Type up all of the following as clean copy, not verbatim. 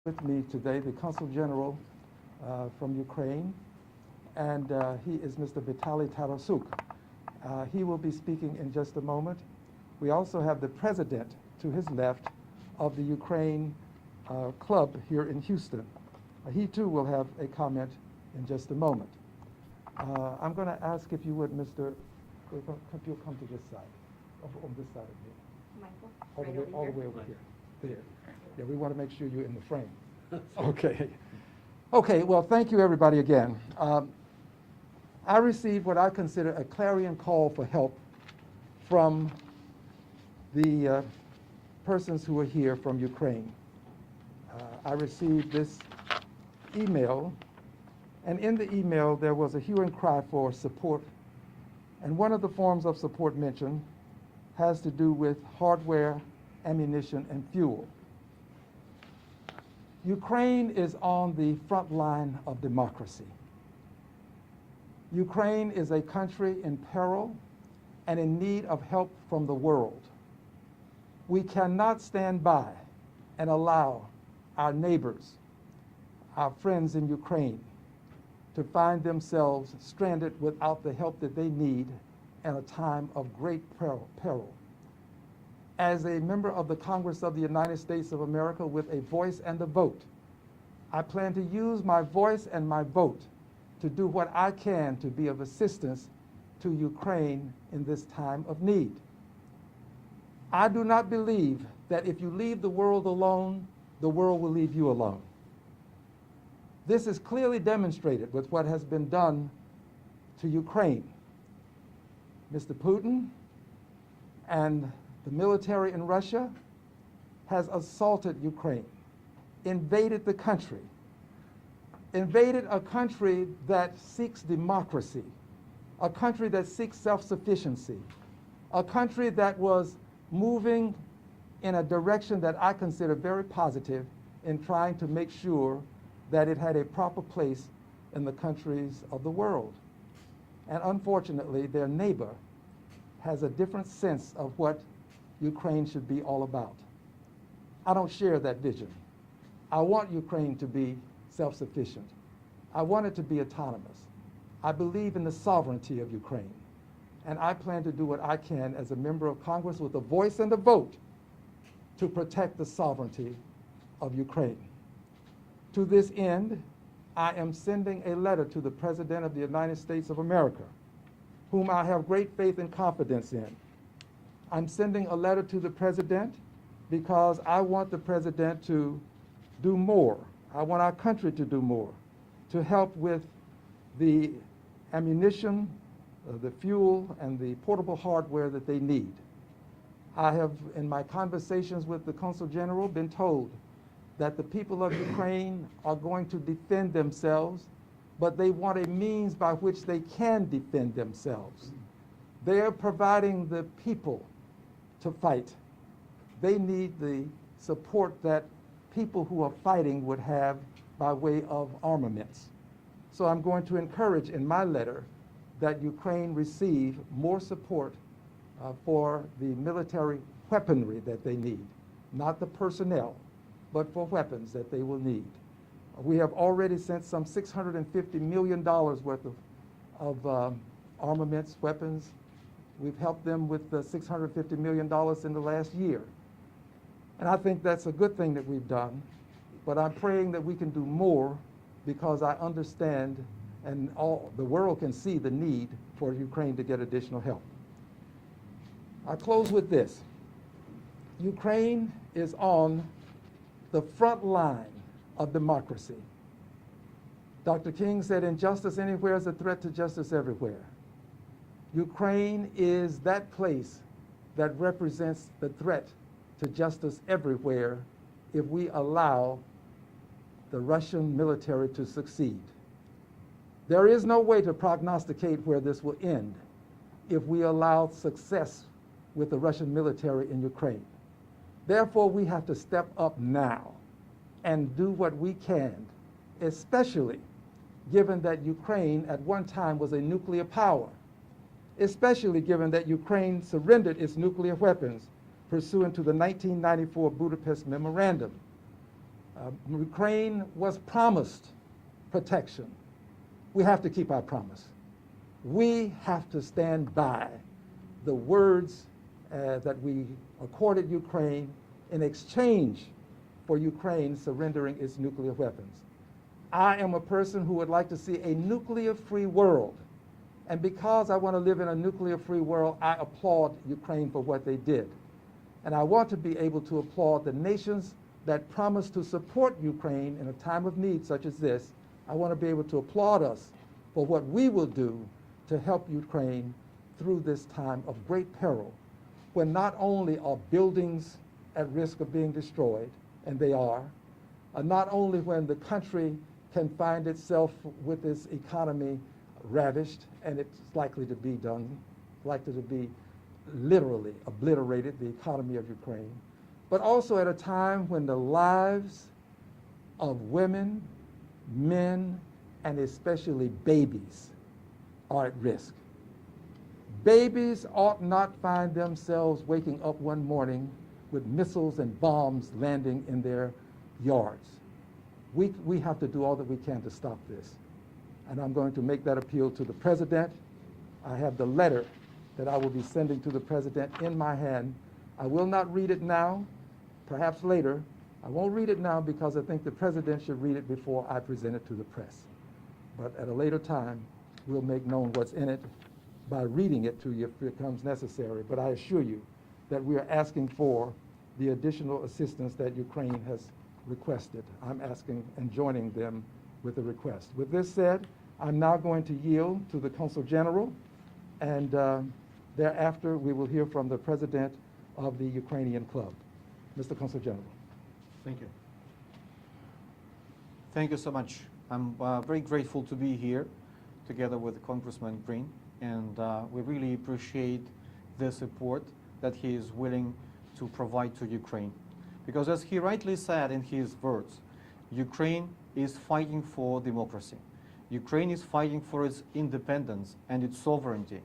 with me today the Consul General from Ukraine, and he is Mr. Vitaly Tarasuk. He will be speaking in just a moment. We also have the president to his left of the Ukraine club here in Houston. He too will have a comment in just a moment. I'm going to ask if you would, if you'll come to this side, on this side of me. Michael? All the way over here. There. Yeah, we want to make sure you're in the frame. Okay. Okay, well, thank you everybody again. I received what I consider a clarion call for help from the persons who are here from Ukraine. I received this email, and in the email there was a hue and cry for support, and one of the forms of support mentioned has to do with hardware, ammunition, and fuel. Ukraine is on the front line of democracy. Ukraine is a country in peril and in need of help from the world. We cannot stand by and allow our neighbors, our friends in Ukraine, to find themselves stranded without the help that they need in a time of great peril. As a member of the Congress of the United States of America with a voice and a vote, I plan to use my voice and my vote to do what I can to be of assistance to Ukraine in this time of need. I do not believe that if you leave the world alone, the world will leave you alone. This is clearly demonstrated with what has been done to Ukraine. Mr. Putin and the military in Russia has assaulted Ukraine, invaded the country, invaded a country that seeks democracy, a country that seeks self-sufficiency, a country that was moving in a direction that I consider very positive in trying to make sure that it had a proper place in the countries of the world. And unfortunately, their neighbor has a different sense of what Ukraine should be all about. I don't share that vision. I want Ukraine to be self-sufficient. I want it to be autonomous. I believe in the sovereignty of Ukraine. And I plan to do what I can as a member of Congress with a voice and a vote to protect the sovereignty of Ukraine. To this end, I am sending a letter to the President of the United States of America, whom I have great faith and confidence in. I'm sending a letter to the President because I want the President to do more. I want our country to do more to help with the ammunition, the fuel, and the portable hardware that they need. I have, in my conversations with the Consul General, been told that the people of Ukraine are going to defend themselves, but they want a means by which they can defend themselves. They are providing the people to fight. They need the support that people who are fighting would have by way of armaments. So I'm going to encourage in my letter that Ukraine receive more support for the military weaponry that they need, not the personnel, but for weapons that they will need. We have already sent some $650 million worth of armaments, weapons. We've helped them with the $650 million in the last year. And I think that's a good thing that we've done, but I'm praying that we can do more because I understand and all the world can see the need for Ukraine to get additional help. I close with this. Ukraine is on the front line of democracy. Dr. King said, injustice anywhere is a threat to justice everywhere. Ukraine is that place that represents the threat to justice everywhere if we allow the Russian military to succeed. There is no way to prognosticate where this will end if we allow success with the Russian military in Ukraine. Therefore, we have to step up now and do what we can, especially given that Ukraine at one time was a nuclear power, especially given that Ukraine surrendered its nuclear weapons pursuant to the 1994 Budapest Memorandum. Ukraine was promised protection. We have to keep our promise. We have to stand by the words that we accorded Ukraine in exchange for Ukraine surrendering its nuclear weapons. I am a person who would like to see a nuclear-free world. And because I want to live in a nuclear-free world, I applaud Ukraine for what they did. And I want to be able to applaud the nations that promise to support Ukraine in a time of need such as this. I want to be able to applaud us for what we will do to help Ukraine through this time of great peril, when not only are buildings at risk of being destroyed, and they are, not only when the country can find itself with its economy ravished, and it's likely to be done, likely to be literally obliterated, the economy of Ukraine, but also at a time when the lives of women, men, and especially babies are at risk. Babies ought not find themselves waking up one morning with missiles and bombs landing in their yards. We have to do all that we can to stop this. And I'm going to make that appeal to the President. I have the letter that I will be sending to the President in my hand. I will not read it now, perhaps later. I won't read it now because I think the President should read it before I present it to the press. But at a later time, we'll make known what's in it by reading it to you if it becomes necessary. But I assure you that we are asking for the additional assistance that Ukraine has requested. I'm asking and joining them with the request. With this said, I'm now going to yield to the Consul General, and thereafter we will hear from the President of the Ukrainian Club. Mr. Consul General. Thank you. Thank you so much. I'm very grateful to be here together with Congressman Green, and we really appreciate the support that he is willing to provide to Ukraine. Because as he rightly said in his words, Ukraine is fighting for democracy. Ukraine is fighting for its independence and its sovereignty.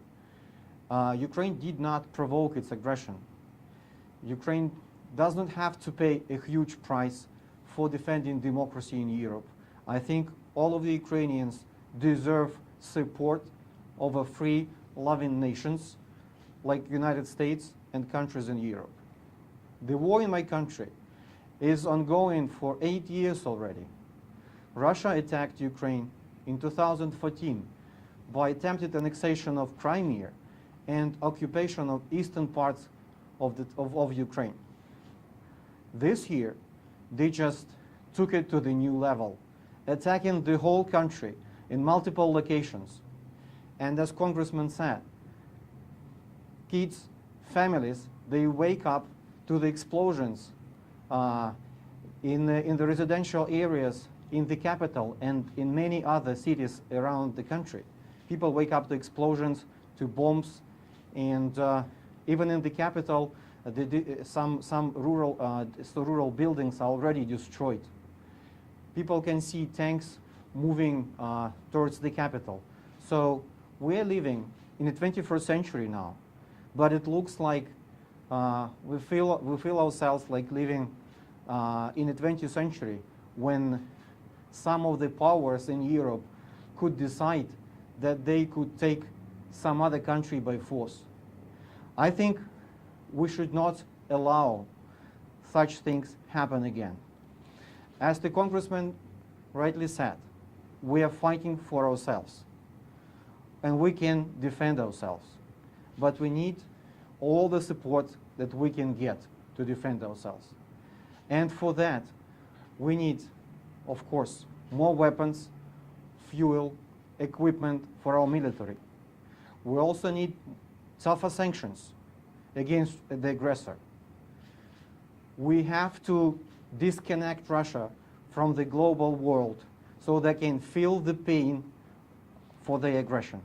Ukraine did not provoke its aggression. Ukraine does not have to pay a huge price for defending democracy in Europe. I think all of the Ukrainians deserve support of a free, loving nations like United States and countries in Europe. The war in my country is ongoing for 8 years already. Russia attacked Ukraine in 2014 by attempted annexation of Crimea and occupation of eastern parts of Ukraine. This year, they just took it to the new level, attacking the whole country in multiple locations. And as Congressman said, kids, families, they wake up to the explosions in the residential areas in the capital and in many other cities around the country. People wake up to explosions, to bombs, and even in the capital, some rural buildings are already destroyed. People can see tanks moving towards the capital. So we're living in the 21st century now, but it looks like we feel ourselves like living in the 20th century when some of the powers in Europe could decide that they could take some other country by force. I think we should not allow such things happen again. As the Congressman rightly said, we are fighting for ourselves, and we can defend ourselves, but we need all the support that we can get to defend ourselves. And for that, we need, of course, more weapons, fuel, equipment for our military. We also need tougher sanctions against the aggressor. We have to disconnect Russia from the global world so they can feel the pain for the aggression.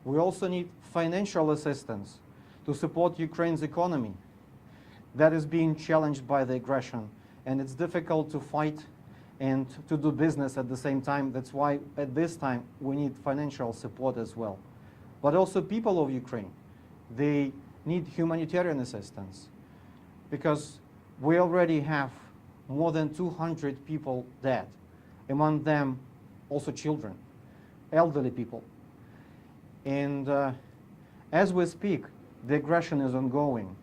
We also need financial assistance to support Ukraine's economy that is being challenged by the aggression, and it's difficult to fight and to do business at the same time. That's why at this time we need financial support as well. But also people of Ukraine, they need humanitarian assistance, because we already have more than 200 people dead, among them also children, elderly people. And as we speak, the aggression is ongoing,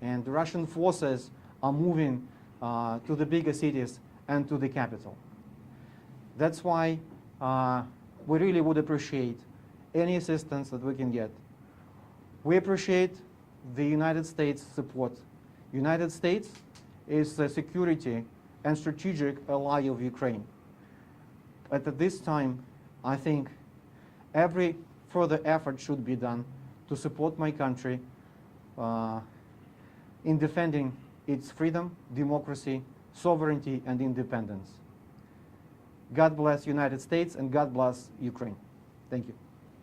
and the Russian forces are moving to the bigger cities and to the capital. That's why we really would appreciate any assistance that we can get. We appreciate the United States support. United States is a security and strategic ally of Ukraine. But at this time, I think every further effort should be done to support my country in defending its freedom, democracy, sovereignty, and independence. God bless United States, and God bless Ukraine. Thank you.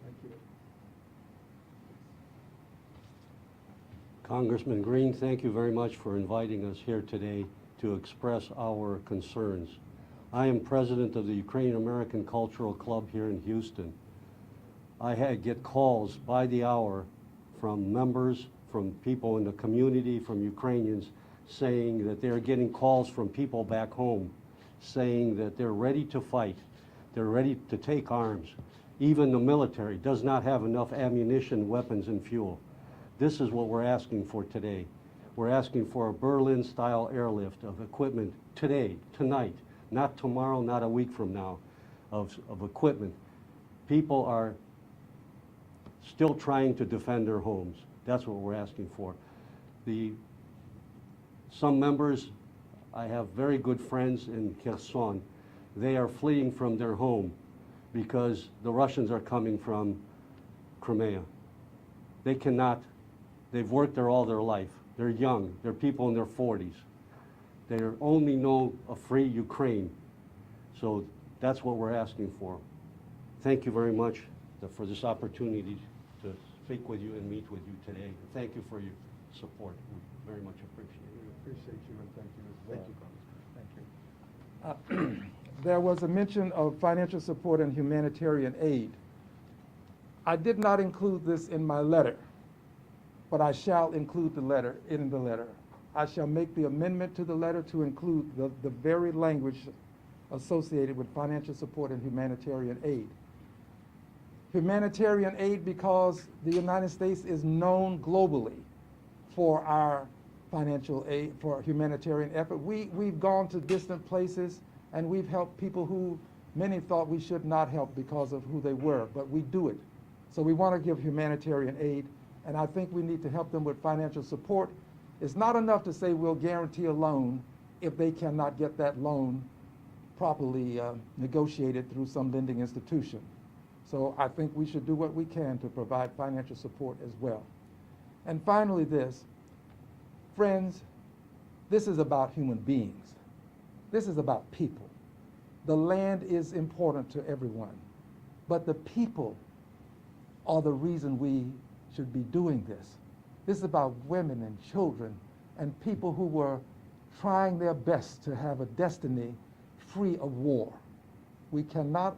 Thank you. Congressman Green, thank you very much for inviting us here today to express our concerns. I am president of the Ukrainian American Cultural Club here in Houston. I get calls by the hour from members, from people in the community, from Ukrainians, saying that they're getting calls from people back home saying that they're ready to fight, they're ready to take arms. Even the military does not have enough ammunition, weapons, and fuel. This is what we're asking for today. We're asking for a Berlin-style airlift of equipment today, tonight, not tomorrow, not a week from now, of equipment. People are still trying to defend their homes. That's what we're asking for. Some members, I have very good friends in Kherson. They are fleeing from their home because the Russians are coming from Crimea. They cannot, they've worked there all their life. They're young, they're people in their 40s. They only know a free Ukraine. So that's what we're asking for. Thank you very much for this opportunity to speak with you and meet with you today. Thank you for your support. We very much appreciate it. We appreciate you, and thank you as well. Thank you. There was a mention of financial support and humanitarian aid. I did not include this in my letter, but I shall include the letter in the letter. I shall make the amendment to the letter to include the very language associated with financial support and humanitarian aid. Humanitarian aid because the United States is known globally for our financial aid, for humanitarian effort. We've gone to distant places and we've helped people who many thought we should not help because of who they were, but we do it. So we want to give humanitarian aid, and I think we need to help them with financial support. It's not enough to say we'll guarantee a loan if they cannot get that loan properly negotiated through some lending institution. So I think we should do what we can to provide financial support as well. And finally this, friends, this is about human beings. This is about people. The land is important to everyone, but the people are the reason we should be doing this. This is about women and children and people who were trying their best to have a destiny free of war. We cannot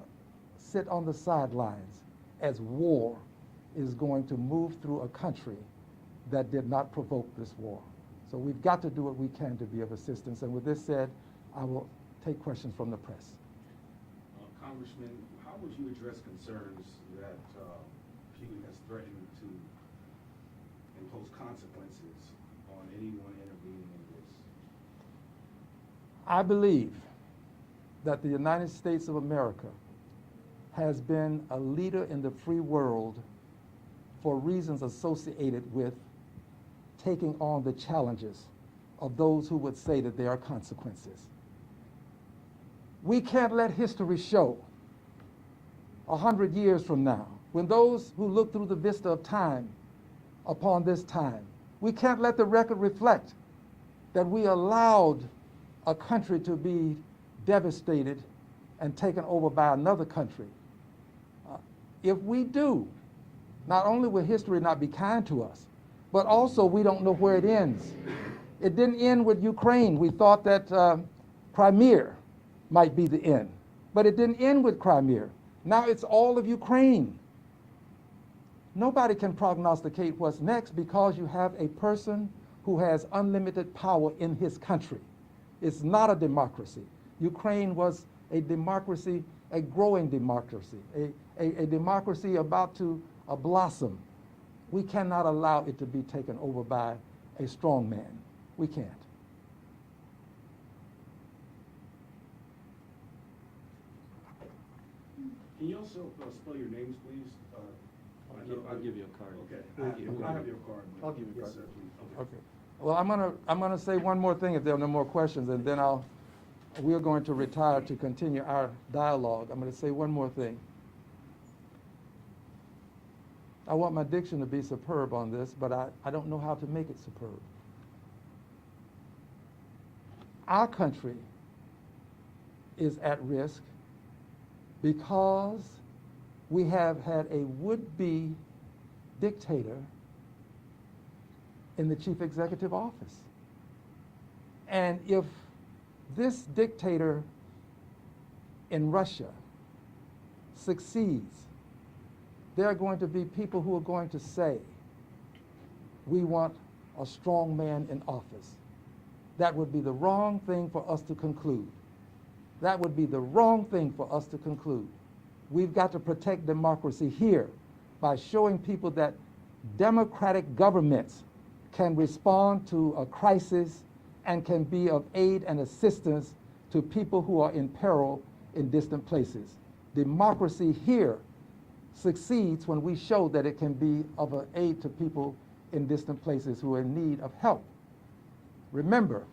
sit on the sidelines as war is going to move through a country that did not provoke this war. So we've got to do what we can to be of assistance. And with this said, I will take questions from the press. Congressman, how would you address concerns that Putin has threatened to impose consequences on anyone intervening in this? I believe that the United States of America has been a leader in the free world for reasons associated with taking on the challenges of those who would say that there are consequences. We can't let history show 100 years from now, when those who look through the vista of time upon this time, we can't let the record reflect that we allowed a country to be devastated and taken over by another country. If we do, not only will history not be kind to us, but also we don't know where it ends. It didn't end with Ukraine. We thought that Crimea might be the end, but it didn't end with Crimea. Now it's all of Ukraine. Nobody can prognosticate what's next because you have a person who has unlimited power in his country. It's not a democracy. Ukraine was a democracy, a growing democracy, a democracy about to blossom. We cannot allow it to be taken over by a strong man. We can't. Can you also spell your names, please? I'll give you a card. Okay, Thank you. I have your card. but- I'll give you a Yes, card. sir, please. Okay. Well, I'm gonna say one more thing if there are no more questions, and then we're going to retire to continue our dialogue. I'm gonna say one more thing. I want my diction to be superb on this, but I don't know how to make it superb. Our country is at risk because we have had a would-be dictator in the chief executive office. And if this dictator in Russia succeeds, there are going to be people who are going to say, we want a strong man in office. That would be the wrong thing for us to conclude. That would be the wrong thing for us to conclude. We've got to protect democracy here by showing people that democratic governments can respond to a crisis and can be of aid and assistance to people who are in peril in distant places. Democracy here succeeds when we show that it can be of an aid to people in distant places who are in need of help. Remember,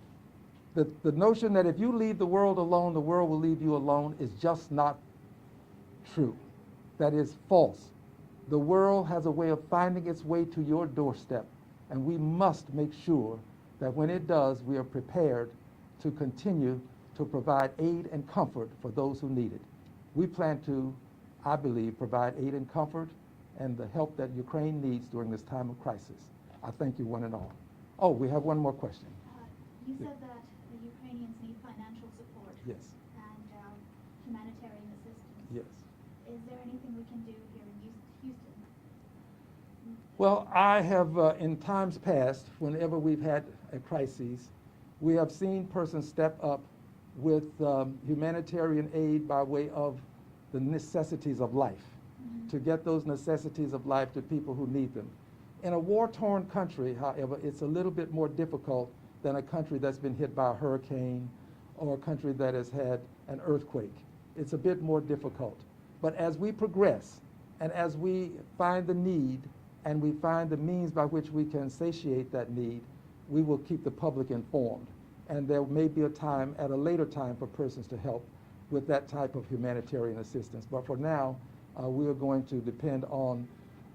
the notion that if you leave the world alone, the world will leave you alone is just not true. That is false. The world has a way of finding its way to your doorstep, and we must make sure that when it does, we are prepared to continue to provide aid and comfort for those who need it. We plan to, I believe, provide aid and comfort and the help that Ukraine needs during this time of crisis. I thank you one and all. Oh, we have one more question. You said that the Ukrainians need financial support Yes, and humanitarian assistance. yes. Is there anything we can do here in Houston? Well, I have, in times past, whenever we've had a crisis, we have seen persons step up with humanitarian aid by way of the necessities of life, to get those necessities of life to people who need them. In a war-torn country, however, it's a little bit more difficult than a country that's been hit by a hurricane or a country that has had an earthquake. It's a bit more difficult. But as we progress and as we find the need and we find the means by which we can satiate that need, we will keep the public informed. And there may be a time, at a later time, for persons to help with that type of humanitarian assistance. But for now, we are going to depend on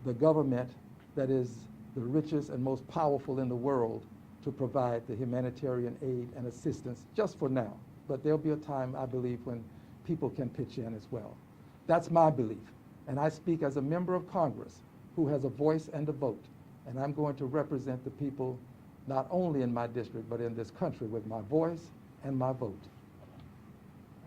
the government that is the richest and most powerful in the world to provide the humanitarian aid and assistance just for now. But there'll be a time, I believe, when people can pitch in as well. That's my belief. And I speak as a member of Congress who has a voice and a vote. And I'm going to represent the people not only in my district, but in this country with my voice and my vote.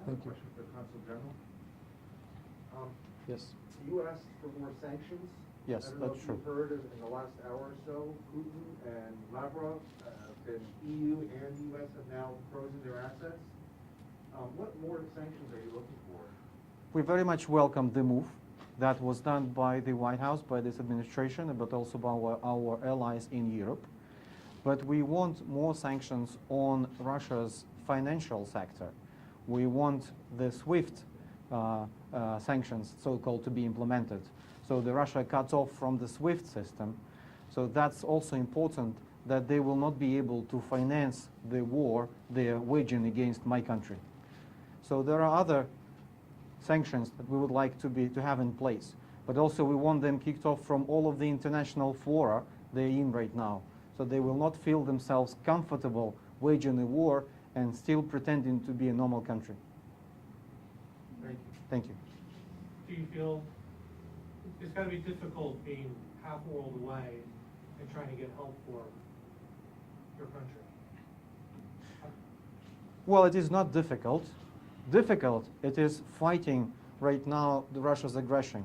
Thank you. Question for the Consul General. Yes. You asked for more sanctions. Yes, I don't know that's if true. you've heard in the last hour or so, Putin and Lavrov, the EU and the US have now frozen their assets. What more sanctions are you looking for? We very much welcome the move that was done by the White House, by this administration, but also by our allies in Europe. But we want more sanctions on Russia's financial sector. We want the SWIFT sanctions, so-called, to be implemented. So the Russia cuts off from the SWIFT system. So that's also important, that they will not be able to finance the war they are waging against my country. So there are other sanctions that we would like to have in place. But also we want them kicked off from all of the international fora they're in right now. So they will not feel themselves comfortable waging a war and still pretending to be a normal country. Thank you. Thank you. Do you feel it's got to be difficult being half a world away and trying to get help for your country? Well, it is not difficult. Difficult, it is fighting right now the Russia's aggression.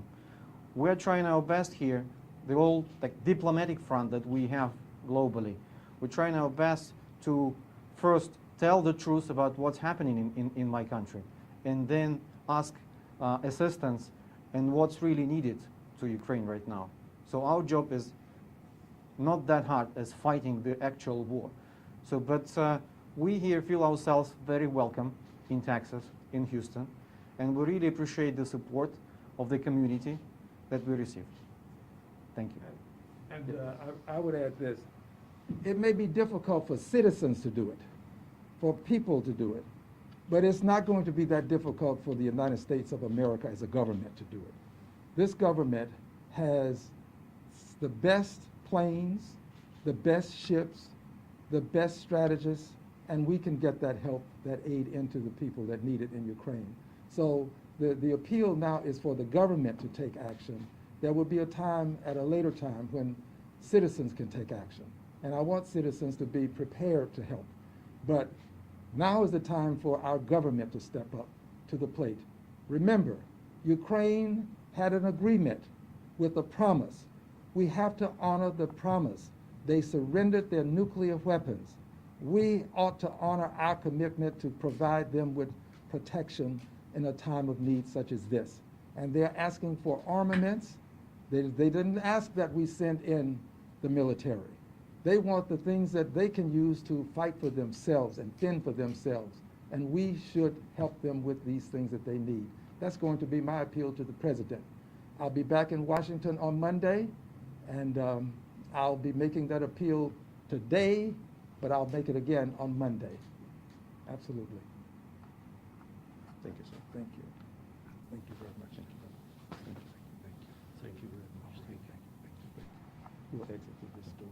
We're trying our best here, the whole diplomatic front that we have globally. We're trying our best to first tell the truth about what's happening in my country, and then ask assistance and what's really needed to Ukraine right now. So our job is not that hard as fighting the actual war. So, but we here feel ourselves very welcome in Texas, in Houston, and we really appreciate the support of the community that we received. Thank you. And I would add this. It may be difficult for citizens to do it, for people to do it, but it's not going to be that difficult for the United States of America as a government to do it. This government has the best planes, the best ships, the best strategists, and we can get that help, that aid into the people that need it in Ukraine. So the appeal now is for the government to take action. There will be a time at a later time when citizens can take action. And I want citizens to be prepared to help. But now is the time for our government to step up to the plate. Remember, Ukraine had an agreement with a promise. We have to honor the promise. They surrendered their nuclear weapons. We ought to honor our commitment to provide them with protection in a time of need such as this. And they're asking for armaments. They didn't ask that we send in the military. They want the things that they can use to fight for themselves and fend for themselves. And we should help them with these things that they need. That's going to be my appeal to the president. I'll be back in Washington on Monday, and I'll be making that appeal today, but I'll make it again on Monday. Absolutely. Thank you, sir. Thank you. Thank you very much. Thank you. Thank you very much. Thank you. We'll exit through this door.